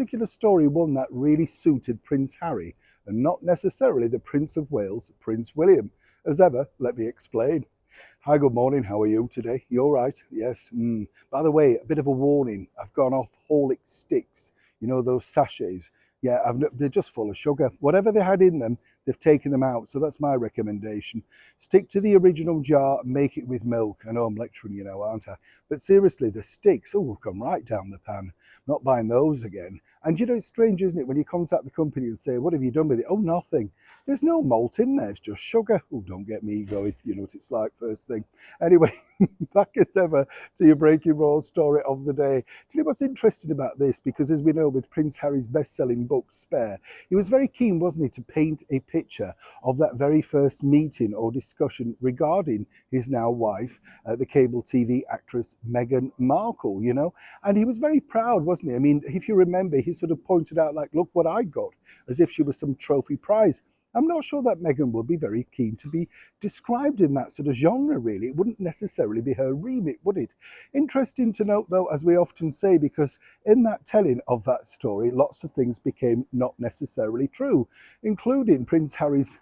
particular story one that really suited Prince Harry and not necessarily the Prince of Wales, Prince William. As ever, let me explain. Hi, good morning. How are you today? You all right? Yes. By the way, a bit of a warning. I've gone off Horlick sticks. You know, those sachets. Yeah, they're just full of sugar. Whatever they had in them, they've taken them out. So that's my recommendation. Stick to the original jar and make it with milk. I know I'm lecturing, you know, aren't I? But seriously, the sticks, oh, have come right down the pan. Not buying those again. And you know, it's strange, isn't it, when you contact the company and say, what have you done with it? Oh, nothing. There's no malt in there. It's just sugar. Oh, don't get me going. You know what it's like first thing. Anyway, back as ever to your breaking raw story of the day. Tell you what's interesting about this, because as we know with Prince Harry's best-selling book, Spare, he was very keen, wasn't he, to paint a picture of that very first meeting or discussion regarding his now wife, the cable TV actress Meghan Markle, you know. And he was very proud, wasn't he? I mean, if you remember, he sort of pointed out, like, look what I got, as if she was some trophy prize. I'm not sure that Meghan would be very keen to be described in that sort of genre, really. It wouldn't necessarily be her remit, would it? Interesting to note, though, as we often say, because in that telling of that story, lots of things became not necessarily true, including Prince Harry's,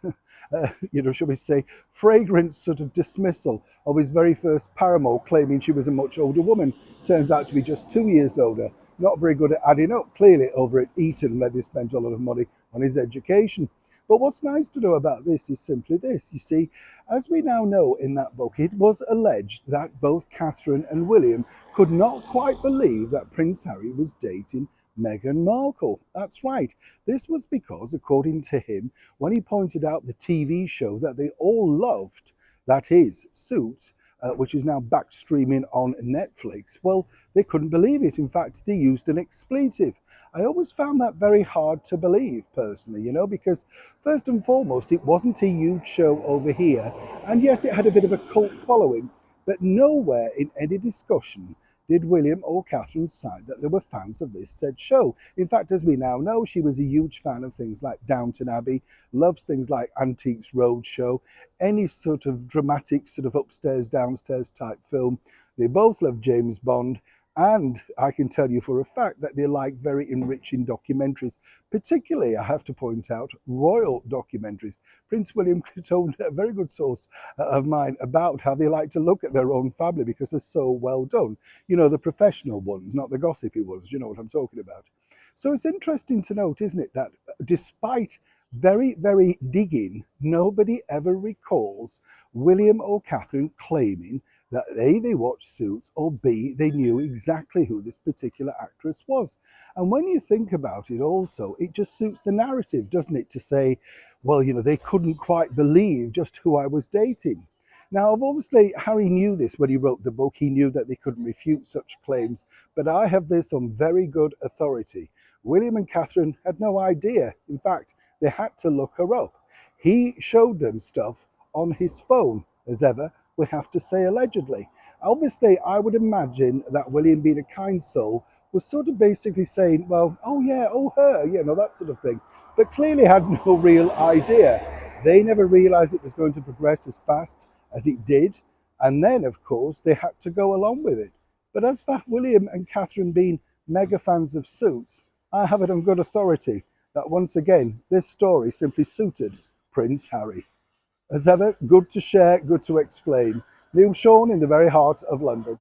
shall we say, fragrant sort of dismissal of his very first paramour, claiming she was a much older woman. Turns out to be just 2 years older. Not very good at adding up, clearly, over at Eton, where they spent a lot of money on his education. But what's nice to know about this is simply this. You see, as we now know in that book, it was alleged that both Catherine and William could not quite believe that Prince Harry was dating Meghan Markle. That's right. This was because, according to him, when he pointed out the TV show that they all loved, that is, Suits, which is now back streaming on Netflix, well, they couldn't believe it. In fact, they used an expletive. I always found that very hard to believe, personally, you know, because first and foremost, it wasn't a huge show over here. And yes, it had a bit of a cult following, but nowhere in any discussion did William or Catherine cite that they were fans of this said show. In fact, as we now know, she was a huge fan of things like Downton Abbey, loves things like Antiques Roadshow, any sort of dramatic sort of upstairs, downstairs type film. They both love James Bond. And I can tell you for a fact that they like very enriching documentaries, particularly, I have to point out, royal documentaries. Prince William told a very good source of mine about how they like to look at their own family because they're so well done. You know, the professional ones, not the gossipy ones. You know what I'm talking about. So it's interesting to note, isn't it, that despite very, very digging, nobody ever recalls William or Catherine claiming that A, they watched Suits, or B, they knew exactly who this particular actress was. And when you think about it also, it just suits the narrative, doesn't it, to say, well, you know, they couldn't quite believe just who I was dating. Now, obviously, Harry knew this when he wrote the book. He knew that they couldn't refute such claims. But I have this on very good authority. William and Catherine had no idea. In fact, they had to look her up. He showed them stuff on his phone, as ever, we have to say allegedly. Obviously, I would imagine that William, being a kind soul, was sort of basically saying, well, oh yeah, oh her, you know, that sort of thing. But clearly had no real idea. They never realised it was going to progress as fast as it did. And then, of course, they had to go along with it. But as for William and Catherine being mega fans of Suits, I have it on good authority that once again, this story simply suited Prince Harry. As ever, good to share, good to explain. Neil Sean in the very heart of London.